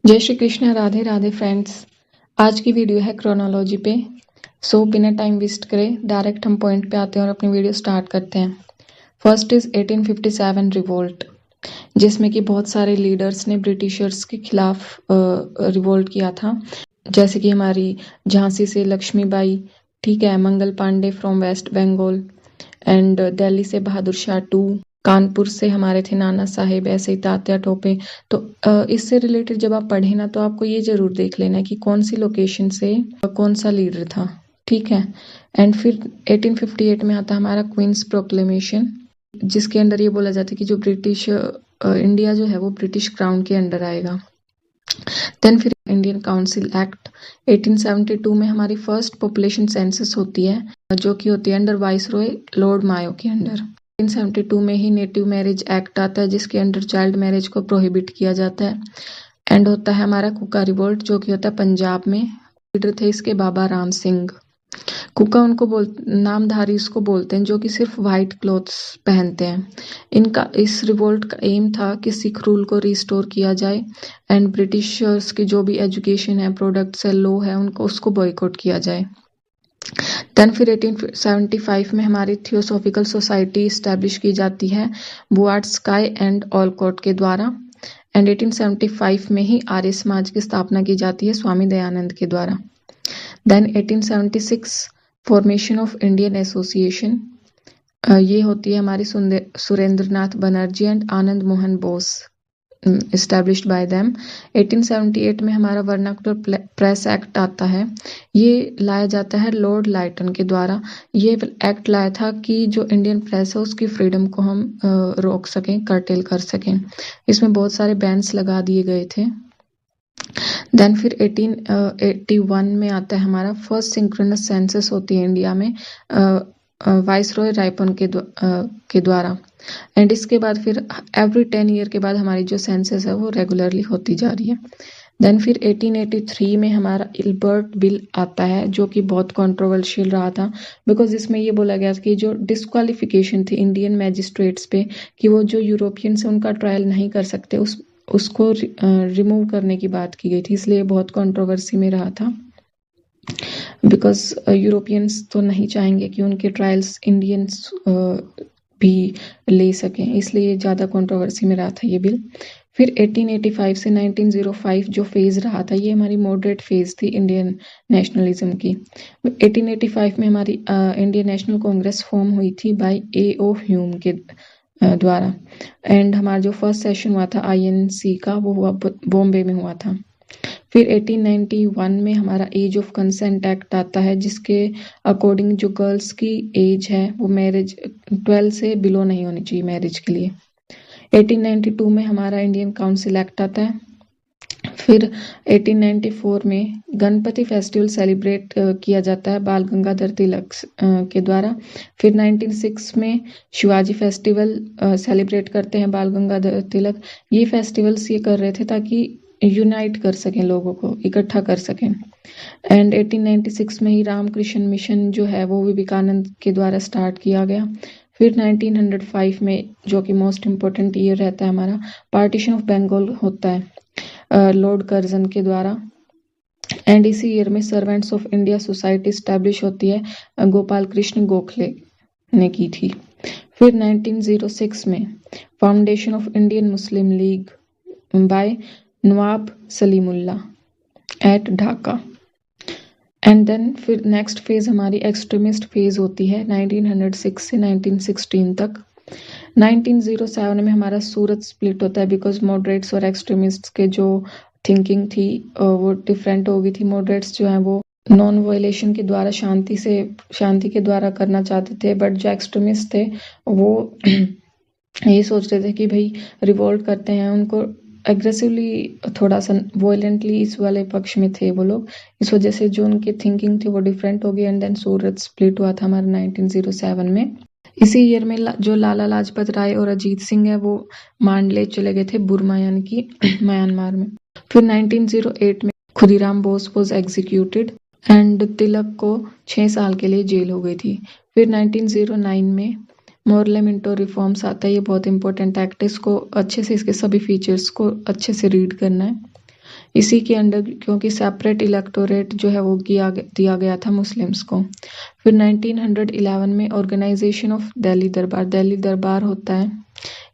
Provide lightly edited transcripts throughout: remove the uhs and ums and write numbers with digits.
जय श्री कृष्ण। राधे राधे फ्रेंड्स। आज की वीडियो है क्रोनोलॉजी पे। सो बिना टाइम वेस्ट करे डायरेक्ट हम पॉइंट पे आते हैं और अपनी वीडियो स्टार्ट करते हैं। फर्स्ट इज 1857 रिवोल्ट, जिसमें कि बहुत सारे लीडर्स ने ब्रिटिशर्स के खिलाफ रिवोल्ट किया था, जैसे कि हमारी झांसी से लक्ष्मीबाई, ठीक है, Mangal Pandey from West Bengal, and Delhi से बहादुर शाह टू, कानपुर से हमारे थे नाना साहेब, ऐसे ही तात्या टोपे। तो इससे रिलेटेड जब आप पढ़े ना तो आपको ये जरूर देख लेना कि कौन सी लोकेशन से कौन सा लीडर था, ठीक है। एंड फिर 1858 में आता हमारा क्वींस प्रोक्लेमेशन, जिसके अंदर ये बोला जाता है कि जो ब्रिटिश इंडिया जो है वो ब्रिटिश क्राउन के अंडर आएगा। देन फिर इंडियन काउंसिल एक्ट 1872 में हमारी फर्स्ट पॉपुलेशन सेंसस होती है, जो कि होती है अंडर वाइसरॉय लॉर्ड मायो के अंडर। 1872 में ही नेटिव मैरिज एक्ट आता है, जिसके अंडर चाइल्ड मैरिज को प्रोहिबिट किया जाता है। एंड होता है हमारा कुका रिवोल्ट, जो कि होता है पंजाब में। लीडर थे इसके बाबा राम सिंह। कुका उनको नामधारी इसको बोलते हैं जो कि सिर्फ व्हाइट क्लॉथ्स पहनते हैं। इनका इस रिवोल्ट का एम था कि सिख रूल को रिस्टोर किया जाए एंड ब्रिटिशर्स की जो भी एजुकेशन है, प्रोडक्ट्स है, लॉ है, उनको उसको बॉयकॉट किया जाए। देन फिर 1875 में हमारी थियोसॉफिकल सोसाइटी इस्टेब्लिश की जाती है बुआर्ड स्काई एंड ऑलकॉट के द्वारा। एंड 1875 में ही आर्य समाज की स्थापना की जाती है स्वामी दयानंद के द्वारा। Then 1876 formation of Indian association, ये होती है हमारी Surendranath Banerjee and Anand Mohan Bose, established by them। 1878 में हमारा वर्नाकुलर प्रेस एक्ट आता है। ये लाया जाता है लॉर्ड लाइटन के द्वारा। ये एक्ट लाया था कि जो इंडियन प्रेस है उसकी फ्रीडम को हम रोक सकें, कर्टेल कर सकें। इसमें बहुत सारे बैन्स लगा दिए गए थे। देन फिर 1881 में आता है हमारा फर्स्ट सिंक्रोनस सेंसस होती है इंडिया में, वाइसरॉय रायपन के द्वारा। एंड इसके बाद फिर एवरी 10 ईयर के बाद हमारी जो सेंसस है वो रेगुलरली होती जा रही है। देन फिर 1883 में हमारा इल्बर्ट बिल आता है, जो कि बहुत कंट्रोवर्शियल रहा था, बिकॉज इसमें ये बोला गया था कि जो डिस्क्वालिफिकेशन थी इंडियन मैजिस्ट्रेट्स पे कि वो जो यूरोपियंस है उनका ट्रायल नहीं कर सकते, उसको रिमूव करने की बात की गई थी। इसलिए बहुत कंट्रोवर्सी में रहा था, बिकॉज यूरोपियंस तो नहीं चाहेंगे कि उनके ट्रायल्स इंडियंस भी ले सकें, इसलिए ज़्यादा कंट्रोवर्सी में रहा था ये बिल। फिर 1885 से 1905 जो फेज़ रहा था ये हमारी मॉडरेट फेज़ थी इंडियन नेशनलिज्म की। 1885 में हमारी इंडियन नेशनल कांग्रेस फॉर्म हुई थी बाय A.O. ह्यूम के द्वारा। एंड हमारा जो फर्स्ट सेशन हुआ था INC का वो हुआ बॉम्बे में हुआ था। फिर 1891 में हमारा एज ऑफ कंसेंट एक्ट आता है, जिसके अकॉर्डिंग जो गर्ल्स की एज है वो मैरिज 12 से बिलो नहीं होनी चाहिए मैरिज के लिए। 1892 में हमारा इंडियन काउंसिल एक्ट आता है। फिर 1894 में गणपति फेस्टिवल सेलिब्रेट किया जाता है बाल गंगाधर तिलक के द्वारा। फिर 1906 में शिवाजी फेस्टिवल सेलिब्रेट करते हैं बाल गंगाधर तिलक। ये फेस्टिवल्स ये कर रहे थे ताकि यूनाइट कर सकें, लोगों को इकट्ठा कर सकें। एंड 1896 में ही रामकृष्ण मिशन जो है वो विवेकानंद के द्वारा स्टार्ट किया गया। फिर 1905 में, जो कि मोस्ट इम्पोर्टेंट ईयर रहता है हमारा, पार्टीशन ऑफ बंगाल होता है लॉर्ड कर्जन के द्वारा। एंड इसी ईयर में servants of India society establish होती है, गोपाल कृष्ण गोखले ने की थी। फिर 1906 में foundation of Indian Muslim League by Nawab Salimullah at Dhaka. And then फिर नेक्स्ट फेज हमारी एक्सट्रीमिस्ट फेज होती है 1906 से 1916 तक। 1907 में हमारा सूरत स्प्लिट होता है, बिकॉज मॉडरेट्स और एक्सट्रीमिस्ट्स के जो थिंकिंग थी वो डिफरेंट हो गई थी। मॉडरेट्स जो हैं वो नॉन वायलेशन के द्वारा शांति के द्वारा करना चाहते थे, बट जो एक्सट्रीमिस्ट थे वो ये सोच रहे थे कि भाई रिवोल्ट करते हैं, उनको एग्रेसिवली थोड़ा सा वॉयलेंटली इस वाले पक्ष में थे वो लोग। इस वजह से जो उनकी थिंकिंग थी वो डिफरेंट हो गई। एंड देन सूरत स्प्लिट हुआ था हमारा 1907 में। इसी ईयर में जो लाला लाजपत राय और अजीत सिंह है वो मांडले चले गए थे, बुर्मा यानी कि म्यांमार में। फिर 1908 में Khudiram Bose was executed and Tilak को 6 साल के लिए जेल हो गई थी। फिर 1909 में मोरले मिंटो रिफॉर्म्स आता है। ये बहुत इंपॉर्टेंट एक्ट है, इसको अच्छे से, इसके सभी फीचर्स को अच्छे से रीड करना है। इसी के अंडर क्योंकि सेपरेट इलेक्टोरेट जो है वो दिया गया था मुस्लिम्स को। फिर 1911 में ऑर्गेनाइजेशन ऑफ दिल्ली दरबार होता है।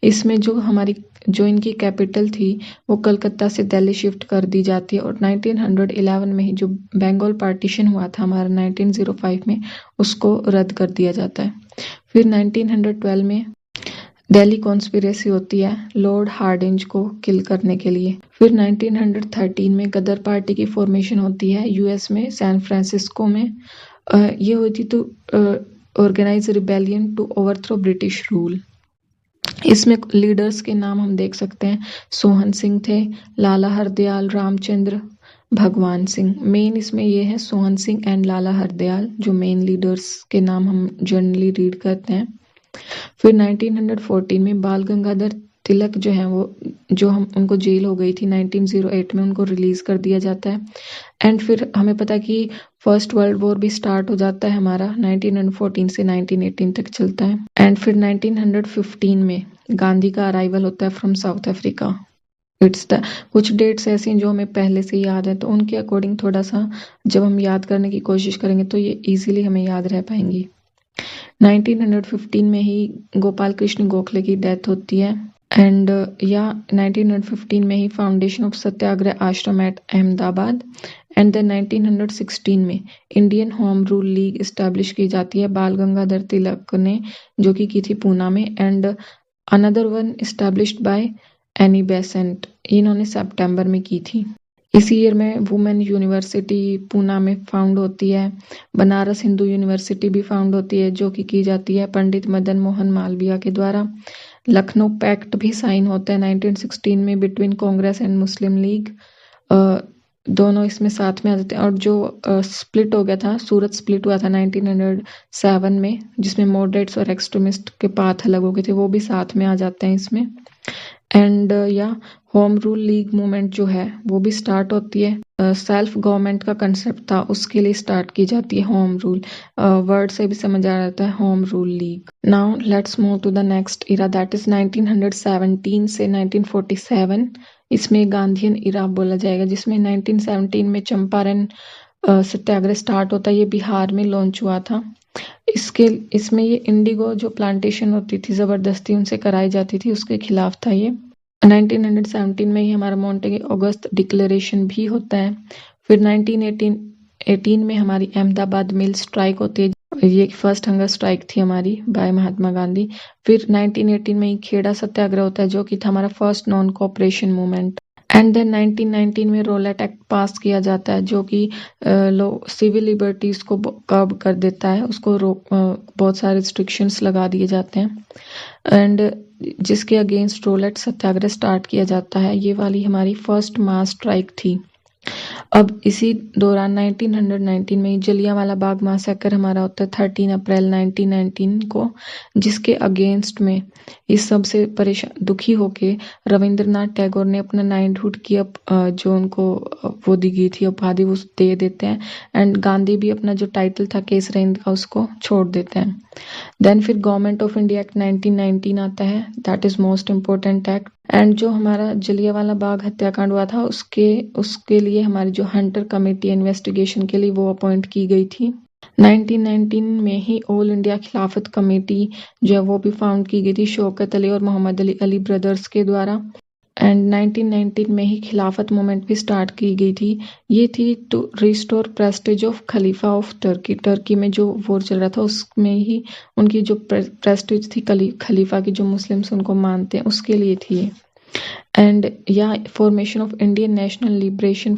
इसमें जो इनकी कैपिटल थी वो कलकत्ता से दिल्ली शिफ्ट कर दी जाती है और 1911 में ही जो बंगाल पार्टीशन हुआ था हमारा 1905 में, उसको रद्द कर दिया जाता है। फिर 1912 में दिल्ली कॉन्स्पिरेसी होती है लॉर्ड हार्डिंज को किल करने के लिए। फिर 1913 में गदर पार्टी की फॉर्मेशन होती है यूएस में सैन फ्रांसिस्को में। ये हुई थी to organize rebellion to overthrow British rule. इसमें लीडर्स के नाम हम देख सकते हैं, सोहन सिंह थे, लाला हरदयाल, रामचंद्र, भगवान सिंह। मेन इसमें ये है सोहन सिंह एंड लाला हरदयाल, जो मेन लीडर्स के नाम हम जनरली रीड करते हैं। फिर 1914 में बाल गंगाधर तिलक जो है वो उनको जेल हो गई थी 1908 में, उनको रिलीज कर दिया जाता है। एंड फिर हमें पता है कि फर्स्ट वर्ल्ड वॉर भी स्टार्ट हो जाता है हमारा 1914 से 1918 तक चलता है। एंड फिर 1915 में गांधी का अराइवल होता है फ्रॉम साउथ अफ्रीका। कुछ डेट्स ऐसी हैं जो हमें पहले से याद है, तो उनके अकॉर्डिंग थोड़ा सा जब हम याद करने की कोशिश करेंगे तो ये इजीली हमें याद रह पाएंगी। 1915 में ही गोपाल कृष्ण गोखले की डेथ होती है। एंड 1915 में ही फाउंडेशन ऑफ सत्याग्रह आश्रम एट अहमदाबाद। एंड देन 1916 में Indian home rule league establish की जाती है बाल गंगाधर तिलक ने, जो की थी पूना में। And another one established by Annie Besant, इन्होंने सितंबर में की थी। इसी ईयर में वुमेन यूनिवर्सिटी पूना में फाउंड होती है। बनारस हिंदू यूनिवर्सिटी भी फाउंड होती है, जो की जाती है पंडित मदन मोहन मालवीय के द्वारा। लखनऊ पैक्ट भी साइन होता है 1916 में between Congress and Muslim league. दोनों इसमें साथ में आ जाते हैं। और जो स्प्लिट हो गया था, सूरत स्प्लिट हुआ था 1907 में, जिसमें मॉडरेट्स और एक्सट्रीमिस्ट के पाथ अलग हो गए थे, वो भी साथ में आ जाते हैं इसमें। And home rule league movement जो है वो भी स्टार्ट होती है। सेल्फ गवर्नमेंट का कंसेप्ट था, उसके लिए स्टार्ट की जाती है होम रूल। वर्ड से भी समझ आ जाता है home rule league. Now let's move to the next era, that is 1917 से 1947। इसमें गांधीयन इरा बोला जाएगा, जिसमें 1917 में चंपारण सत्याग्रह स्टार्ट होता है। ये बिहार में लॉन्च हुआ था। इसमें ये इंडिगो जो प्लांटेशन होती थी जबरदस्ती उनसे कराई जाती थी, उसके खिलाफ था ये। 1917 में ही हमारा मॉन्टेगे अगस्त डिक्लेरेशन भी होता है। फिर 1918 में हमारी अहमदाबाद मिल स्ट्राइक होती है, ये फर्स्ट हंगर स्ट्राइक थी हमारी बाय महात्मा गांधी। फिर 1918 में ही खेड़ा सत्याग्रह होता है, जो कि था हमारा first non cooperation movement. And then 1919 में रोलेट एक्ट पास किया जाता है, जो कि सिविल लिबर्टीज को कर्ब कर देता है, उसको बहुत सारे रिस्ट्रिक्शंस लगा दिए जाते हैं। एंड जिसके अगेंस्ट रोलेट सत्याग्रह स्टार्ट किया जाता है। ये वाली हमारी फर्स्ट मास स्ट्राइक थी। अब इसी दौरान 1919 में जलियांवाला बाग मैसेकर हमारा होता है 13 अप्रैल 1919 को, जिसके अगेंस्ट में इस सबसे परेशान दुखी होके रविंद्रनाथ टैगोर ने अपना नाइटहुड की जो उनको वो दी गई थी उपाधि वो दे देते हैं। एंड गांधी भी अपना जो टाइटल था केसरी हिंद का उसको छोड़ देते हैं। देन फिर गवर्नमेंट ऑफ इंडिया एक्ट 1919 आता है, that is most important act. And जो हमारा जलियांवाला बाग हत्याकांड हुआ था उसके लिए हमारी जो हंटर कमेटी इन्वेस्टिगेशन के लिए वो अपॉइंट की गई थी। 1919 में ही ऑल इंडिया खिलाफत कमेटी जो है वो भी फाउंड की गई थी शौकत अली और मोहम्मद अली ब्रदर्स के द्वारा। एंड 1919 में ही खिलाफत मूवमेंट भी स्टार्ट की गई थी। ये थी टू रिस्टोर प्रेस्टिज ऑफ खलीफा ऑफ टर्की में जो वॉर चल रहा था उसमें ही उनकी जो प्रेस्टिज थी खलीफा की, जो मुस्लिम्स उनको मानते हैं, उसके लिए थी। एंड या formation of Indian national liberation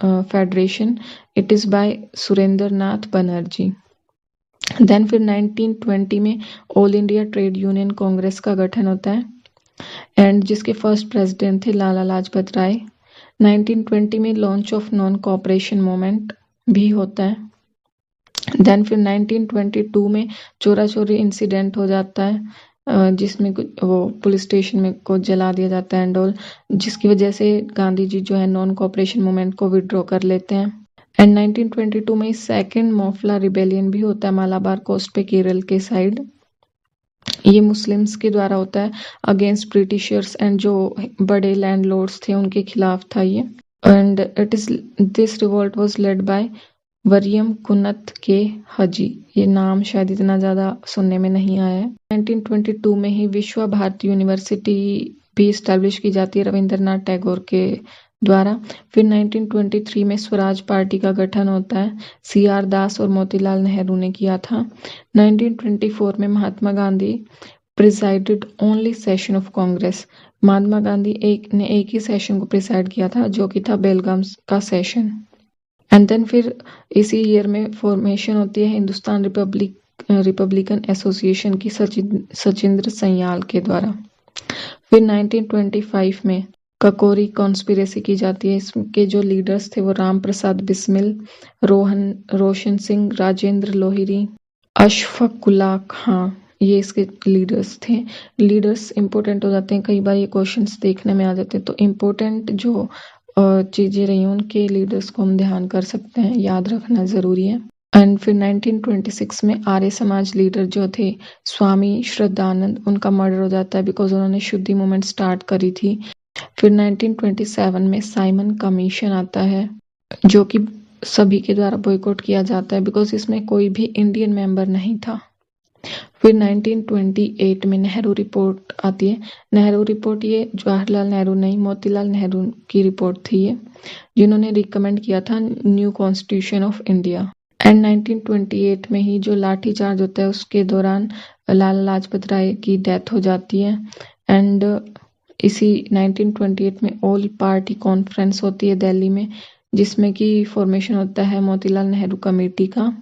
federation, it is by Surendra Nath Banerjee. Then फिर 1920 में all India trade union Congress का गठन होता है, एंड जिसके फर्स्ट प्रेसिडेंट थे लाला लाजपत राय। 1920 में launch of non cooperation movement भी होता है। देन फिर 1922 में चोरा चोरी इंसिडेंट हो जाता है, जिसमें वो पुलिस स्टेशन में को जला दिया जाता है एंड ऑल, जिसकी वजह से गांधी जी जो है नॉन कोऑपरेशन मूवमेंट को विड्रॉ कर लेते हैं। एंड 1922 में सेकंड मोफला रिबेलियन भी होता है मालाबार कोस्ट पे केरल के साइड। ये मुस्लिम्स के द्वारा होता है अगेंस्ट ब्रिटिशर्स एंड जो बड़े लैंडलॉर्ड्स थे उनके खिलाफ था ये। and this revolt was led by Wariyam Kunnath के हजी। ये नाम शायद इतना ज़्यादा सुनने में नहीं आया है। 1922 में ही विश्व भारती यूनिवर्सिटी भी इस्टेब्लिश की जाती है रविंद्रनाथ टैगोर के द्वारा। फिर 1923 में स्वराज पार्टी का गठन होता है, CR दास और मोतीलाल नेहरू ने किया था। 1924 में Mahatma Gandhi presided only session of Congress. Mahatma Gandhi ने एक ही सेशन को प्रिसाइड किया था, जो कि था बेलगाम का सेशन। एंड देन फिर इसी ईयर में फॉर्मेशन होती है हिंदुस्तान रिपब्लिकन एसोसिएशन की सचिंद्र सन्याल के द्वारा। फिर 1925 में ककोरी कॉन्स्पिरेसी की जाती है। इसके जो लीडर्स थे वो राम प्रसाद बिस्मिल, रोशन सिंह, राजेंद्र लोहिरी, अशफाकुल्ला खां, ये इसके लीडर्स थे। लीडर्स इंपॉर्टेंट हो जाते हैं, कई बार ये क्वेश्चंस देखने में आ जाते हैं, तो इम्पोर्टेंट जो चीज़ें रही उनके लीडर्स को हम ध्यान कर सकते हैं, याद रखना ज़रूरी है। एंड फिर 1926 में आर्य समाज लीडर जो थे स्वामी श्रद्धानंद, उनका मर्डर हो जाता है बिकॉज उन्होंने शुद्धि मूवमेंट स्टार्ट करी थी। फिर 1927 में साइमन कमीशन आता है, जो कि सभी के द्वारा बॉयकॉट किया जाता है बिकॉज इसमें कोई भी इंडियन मेंबर नहीं था। फिर 1928 में नेहरू रिपोर्ट आती है। नेहरू रिपोर्ट ये जवाहरलाल नेहरू नहीं, मोतीलाल नेहरू की रिपोर्ट थी ये, जिन्होंने रिकमेंड किया था new constitution of India. And 1928 में ही जो लाठी चार्ज होता है उसके दौरान लाला लाजपत राय की डेथ हो जाती है। एंड इसी 1928 में ऑल पार्टी कॉन्फ्रेंस होती है दिल्ली में, जिसमें कि फॉर्मेशन होता है मोतीलाल नेहरू कमेटी का।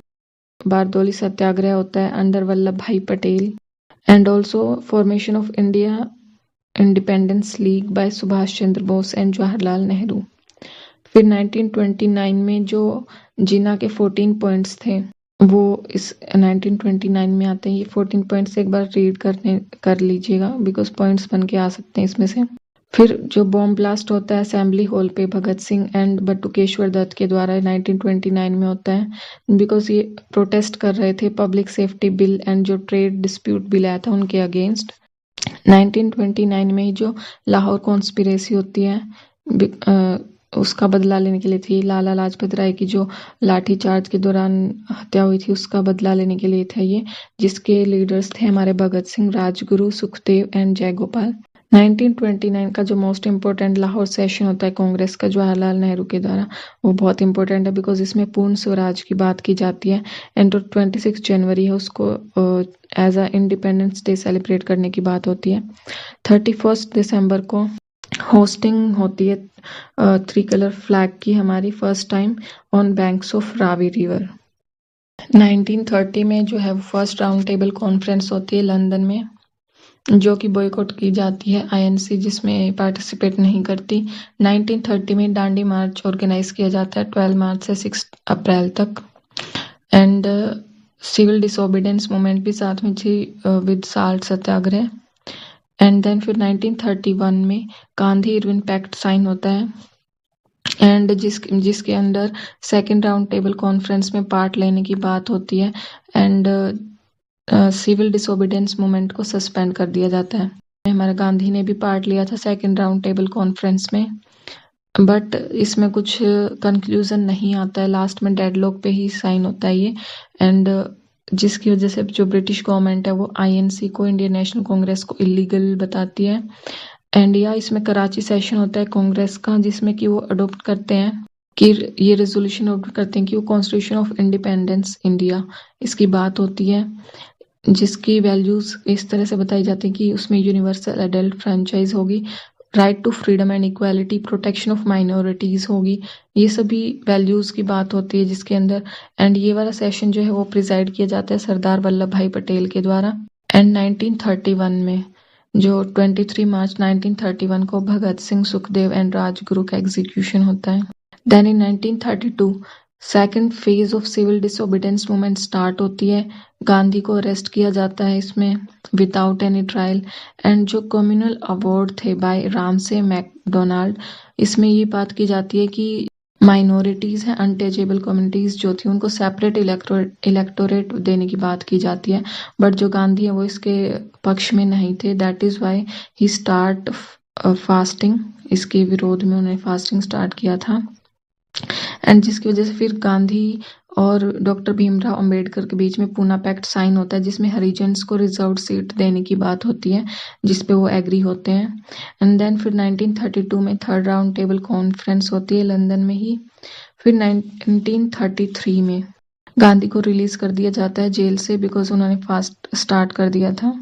बारदौली सत्याग्रह होता है under Vallabh Bhai Patel. And also formation of India independence league by Subhash Chandra Bose and Jawaharlal Nehru. फिर 1929 में जो जिन्ना के 14 पॉइंट्स थे वो इस 1929 में आते हैं। ये 14 पॉइंट्स एक बार रीड कर लीजिएगा बिकॉज पॉइंट्स बन के आ सकते हैं इसमें से। फिर जो बॉम्ब ब्लास्ट होता है असेंबली हॉल पे भगत सिंह एंड बटुकेश्वर दत्त के द्वारा 1929 में होता है बिकॉज ये प्रोटेस्ट कर रहे थे पब्लिक सेफ्टी बिल एंड जो ट्रेड डिस्प्यूट बिल आया था उनके अगेंस्ट। 1929 में ही जो लाहौर कॉन्स्पिरेसी होती है उसका बदला लेने के लिए थी। लाला लाजपत राय की जो लाठीचार्ज के दौरान हत्या हुई थी उसका बदला लेने के लिए था ये, जिसके लीडर्स थे हमारे भगत सिंह, राजगुरु, सुखदेव एंड जयगोपाल। 1929 का जो मोस्ट इम्पोर्टेंट लाहौर सेशन होता है कांग्रेस का जवाहरलाल नेहरू के द्वारा, वो बहुत इंपॉर्टेंट है बिकॉज इसमें पूर्ण स्वराज की बात की जाती है। एंड जो 26 जनवरी है उसको as a independence day celebrate करने की बात होती है। 31 दिसंबर को होस्टिंग होती है 3 कलर फ्लैग की हमारी first time on banks of Ravi river. 1930 में जो है वो फर्स्ट राउंड टेबल कॉन्फ्रेंस होती है लंदन में, जो कि बॉयकॉट की जाती है INC जिसमें पार्टिसिपेट नहीं करती। 1930 में डांडी मार्च ऑर्गेनाइज किया जाता है 12 मार्च से 6 अप्रैल तक। एंड सिविल डिसोबीडियंस मूवमेंट भी साथ में थी with salt satyagraha. And then फिर 1931 में गांधी इरविन पैक्ट साइन होता है एंड जिसके अंदर सेकेंड राउंड टेबल कॉन्फ्रेंस में पार्ट लेने की बात होती है एंड सिविल डिसोबीडियंस मूवमेंट को सस्पेंड कर दिया जाता है। हमारे गांधी ने भी पार्ट लिया था सेकेंड राउंड टेबल कॉन्फ्रेंस में, बट इसमें कुछ कंक्लूजन नहीं आता है, लास्ट में डेडलॉक पे ही साइन होता है ये। एंड जिसकी वजह से जो ब्रिटिश गवर्नमेंट है वो INC को, इंडियन नेशनल कांग्रेस को इलीगल बताती है। एंड या इसमें कराची सेशन होता है कांग्रेस का जिसमें कि वो अडोप्ट करते हैं कि ये रेजोल्यूशन अडोप्ट करते हैं कि वो कॉन्स्टिट्यूशन ऑफ इंडिपेंडेंस इंडिया, इसकी बात होती है, जिसकी वैल्यूज इस तरह से बताई जाती है कि उसमें यूनिवर्सल एडल्ट फ्रेंचाइज होगी, right to freedom and equality, protection of minorities होगी, ये सभी वैल्यूज की बात होती है जिसके अंदर। एंड ये वाला सेशन जो है वो प्रिजाइड किया जाता है सरदार वल्लभ भाई पटेल के द्वारा। एंड 1931 में जो 23 मार्च 1931 को भगत सिंह, सुखदेव एंड राजगुरु का एग्जीक्यूशन होता है। Then in 1932 second phase of civil disobedience movement start होती है। गांधी को अरेस्ट किया जाता है इसमें विदाउट एनी ट्रायल। एंड जो कम्युनल अवार्ड थे बाय रामसे मैकडोनाल्ड, इसमें ये बात की जाती है कि माइनॉरिटीज हैं, अनटचेबल कम्युनिटीज जो थी उनको सेपरेट इलेक्टोरेट देने की बात की जाती है, बट जो गांधी है वो इसके पक्ष में नहीं थे। That is why he start fasting, इसके विरोध में उन्होंने फास्टिंग स्टार्ट किया था। एंड जिसकी वजह से फिर गांधी और डॉक्टर भीमराव अंबेडकर के बीच में पूना पैक्ट साइन होता है, जिसमें हरिजन्स को रिजर्व सीट देने की बात होती है, जिसपे वो एग्री होते हैं। एंड देन फिर 1932 में थर्ड राउंड टेबल कॉन्फ्रेंस होती है लंदन में ही। फिर 1933 में गांधी को रिलीज कर दिया जाता है जेल से, बिकॉज उन्होंने फास्ट स्टार्ट कर दिया था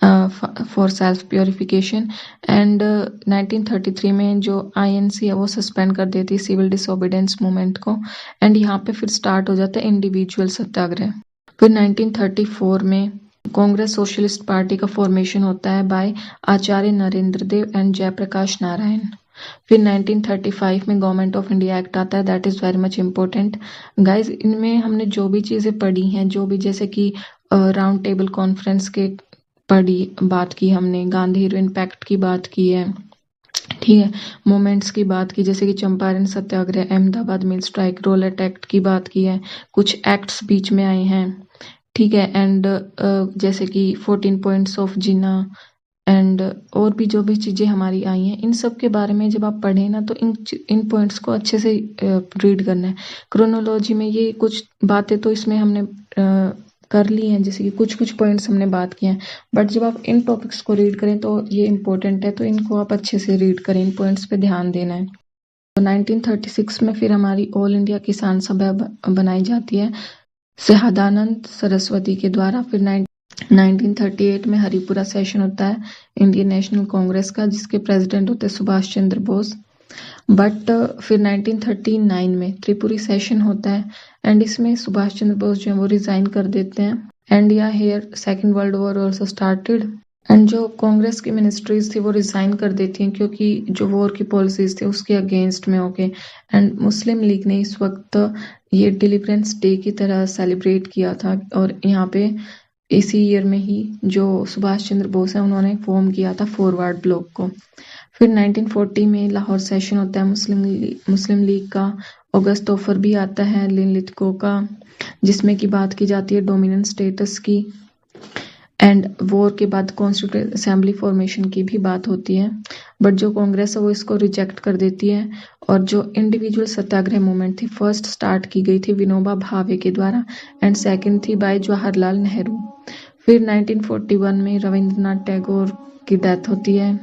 फॉर सेल्फ प्योरिफिकेशन। एंड 1933 में जो आईएनसी है वो सस्पेंड कर देती है सिविल डिसोबीडियंस मूवमेंट को। एंड यहाँ पे फिर स्टार्ट हो जाता है इंडिविजुअल सत्याग्रह। फिर 1934 में कांग्रेस सोशलिस्ट पार्टी का फॉर्मेशन होता है बाय आचार्य नरेंद्र देव एंड जयप्रकाश नारायण। फिर 1935 में गवर्नमेंट ऑफ इंडिया एक्ट आता है, that is very much important guys. इनमें हमने जो भी चीजें पढ़ी हैं, जो भी जैसे कि राउंड टेबल कॉन्फ्रेंस के बात की हमने, गांधी हीरोइन पैक्ट की बात की है, ठीक है, मोमेंट्स की बात की, जैसे कि Champaran Satyagraha, Ahmedabad mill strike, Rowlatt act की बात की है, कुछ एक्ट्स बीच में आए हैं, ठीक है। एंड जैसे कि 14 पॉइंट्स ऑफ जिन्ना एंड और भी जो भी चीजें हमारी आई हैं, इन सब के बारे में जब आप पढ़ें ना तो इन पॉइंट्स को अच्छे से रीड करना है। क्रोनोलॉजी में ये कुछ बातें तो इसमें हमने कर ली हैं, जैसे कि कुछ कुछ पॉइंट्स हमने बात किए हैं, बट जब आप इन टॉपिक्स को रीड करें तो ये इम्पोर्टेंट है, तो इनको आप अच्छे से रीड करें, इन पॉइंट्स पे ध्यान देना है। तो 1936 में फिर हमारी ऑल इंडिया किसान सभा बनाई जाती है शहादानंद सरस्वती के द्वारा। फिर 1938 में हरिपुरा सेशन होता है इंडियन नेशनल कांग्रेस का, जिसके प्रेसिडेंट होते हैं सुभाष चंद्र बोस। बट फिर 1939 में त्रिपुरी सेशन होता है, एंड इसमें सुभाष चंद्र बोस जो है वो रिजाइन कर देते हैं। एंड या here second world war also started. And जो कांग्रेस की मिनिस्ट्रीज थी वो रिजाइन कर देती हैं, क्योंकि जो वॉर की पॉलिसीज थी उसके अगेंस्ट में होके। एंड मुस्लिम लीग ने इस वक्त ये डिलीवरेंस डे की तरह सेलिब्रेट किया था, और यहाँ पे इसी ईयर में ही जो सुभाष चंद्र बोस है उन्होंने फॉर्म किया था फॉरवर्ड ब्लॉक को। फिर 1940 में लाहौर सेशन होता है मुस्लिम लीग का। अगस्त ऑफर भी आता है लिनलिथगो का, जिसमें की बात की जाती है डोमिनेंट स्टेटस की। एंड वॉर के बाद कॉन्स्टिट्यूंट असेंबली फॉर्मेशन की भी बात होती है, बट जो कांग्रेस है वो इसको रिजेक्ट कर देती है। और जो इंडिविजुअल सत्याग्रह मूवमेंट थी, फर्स्ट स्टार्ट की गई थी विनोबा भावे के द्वारा, एंड सेकंड थी बाय जवाहरलाल नेहरू। फिर 1941 में रविंद्रनाथ टैगोर की डेथ होती है।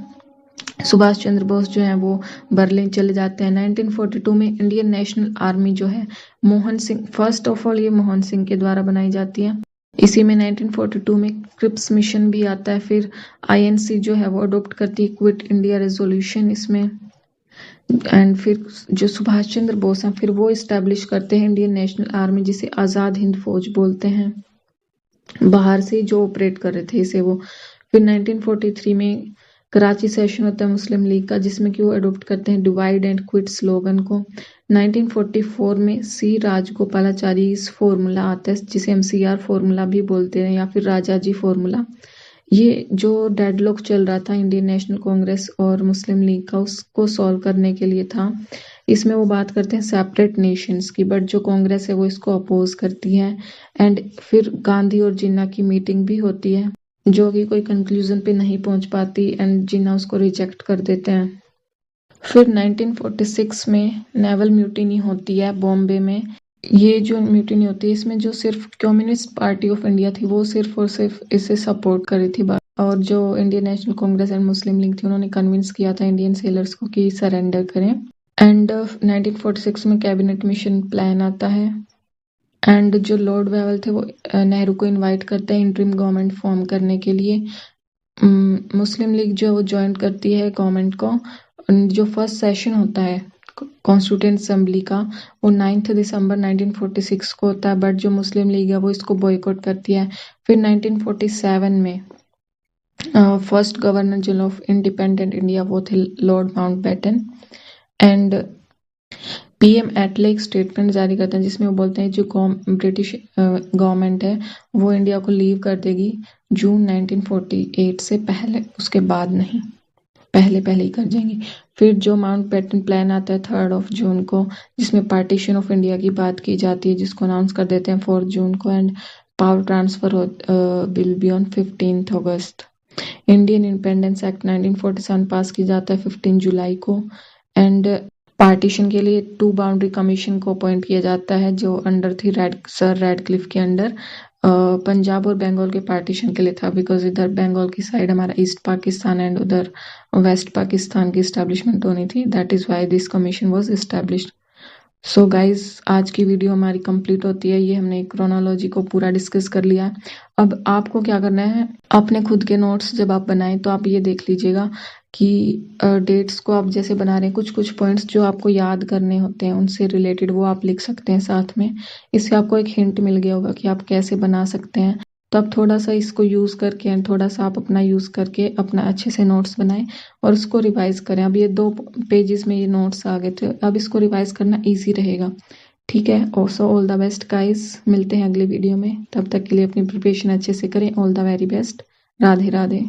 सुभाष चंद्र बोस जो है वो बर्लिन चले जाते हैं। 1942 में इंडियन नेशनल आर्मी जो है Mohan Singh, first of all ये मोहन सिंह के द्वारा बनाई जाती है। इसी में 1942 में क्रिप्स मिशन भी आता है। फिर आईएनसी जो है वो अडॉप्ट करती है क्विट इंडिया रेजोल्यूशन इसमें। एंड फिर जो सुभाष चंद्र बोस हैं फिर वो इस्टेब्लिश करते हैं इंडियन नेशनल आर्मी, जिसे आज़ाद हिंद फौज बोलते हैं, बाहर से जो ऑपरेट कर रहे थे इसे वो। फिर 1943 में कराची सेशन होता है मुस्लिम लीग का, जिसमें कि वो अडॉप्ट करते हैं डिवाइड एंड क्विट स्लोगन को। 1944 में सी राजगोपालाचारी फॉर्मूला आता है, जिसे हम CR फॉर्मूला भी बोलते हैं या फिर राजा जी फॉर्मूला। ये जो डेडलॉक चल रहा था इंडियन नेशनल कांग्रेस और मुस्लिम लीग का, उसको सॉल्व करने के लिए था। इसमें वो बात करते हैं सेपरेट नेशंस की, बट जो कांग्रेस है वो इसको अपोज करती है। एंड फिर गांधी और जिन्ना की मीटिंग भी होती है, जो कि कोई कंक्लूजन पे नहीं पहुंच पाती, एंड जिन्ना उसको रिजेक्ट कर देते हैं। फिर 1946 में नेवल म्यूटिनी होती है बॉम्बे में। ये जो म्यूटिनी होती है इसमें जो सिर्फ कम्युनिस्ट पार्टी ऑफ इंडिया थी वो सिर्फ और सिर्फ इसे सपोर्ट कर रही थी, और जो Indian national Congress and Muslim league थी उन्होंने कन्विंस किया था इंडियन सेलर्स को कि सरेंडर करें। एंड 1946 में कैबिनेट मिशन प्लान आता है, एंड जो लॉर्ड वेवल थे वो नेहरू को इनवाइट करते हैं इंटरिम गवर्नमेंट फॉर्म करने के लिए। मुस्लिम लीग जो है वो ज्वाइन करती है गवर्नमेंट को। जो फर्स्ट सेशन होता है कॉन्स्टिट्यूंट असेंबली का वो 9 दिसंबर 1946 को होता है, बट जो मुस्लिम लीग है वो इसको बॉयकॉट करती है। फिर 1947 में first governor general of independent India वो थे लॉर्ड माउंटबेटन। एंड PM एटले एक स्टेटमेंट जारी करते हैं जिसमें वो बोलते हैं जो ब्रिटिश गवर्नमेंट है वो इंडिया को लीव कर देगी जून 1948 से पहले, उसके बाद नहीं, पहले ही कर जाएंगी। फिर जो माउंटबेटन प्लान आता है 3 जून को, जिसमें पार्टीशन ऑफ इंडिया की बात की जाती है, जिसको अनाउंस कर देते हैं 4 जून को। And power transfer will be on 15 August. Indian independence act 1947 पास की जाता है 15 जुलाई को। एंड पार्टीशन के लिए 2 बाउंड्री कमीशन को अपॉइंट किया जाता है जो अंडर थी सर रेडक्लिफ के अंडर। पंजाब और बंगाल के पार्टीशन के लिए था, बिकॉज इधर बंगाल की साइड हमारा ईस्ट पाकिस्तान एंड उधर वेस्ट पाकिस्तान की इस्टेब्लिशमेंट होनी थी। That is why this commission was established. So guys, आज की वीडियो हमारी कंप्लीट होती है। ये हमने क्रोनोलॉजी को पूरा डिस्कस कर लिया। अब आपको क्या करना है, अपने खुद के नोट्स जब आप बनाएं तो आप ये देख लीजिएगा कि डेट्स को आप जैसे बना रहे हैं, कुछ कुछ पॉइंट्स जो आपको याद करने होते हैं उनसे रिलेटेड वो आप लिख सकते हैं साथ में। इससे आपको एक हिंट मिल गया होगा कि आप कैसे बना सकते हैं। तो आप थोड़ा सा इसको यूज़ करके एंड थोड़ा सा आप अपना यूज़ करके अपना अच्छे से नोट्स बनाएं और उसको रिवाइज करें। अब ये 2 पेजेस में ये नोट्स आ गए थे, अब इसको रिवाइज करना ईजी रहेगा। ठीक है। Also all the best guys, मिलते हैं अगले वीडियो में। तब तक के लिए अपनी प्रिपरेशन अच्छे से करें। All the very best. Radhe Radhe.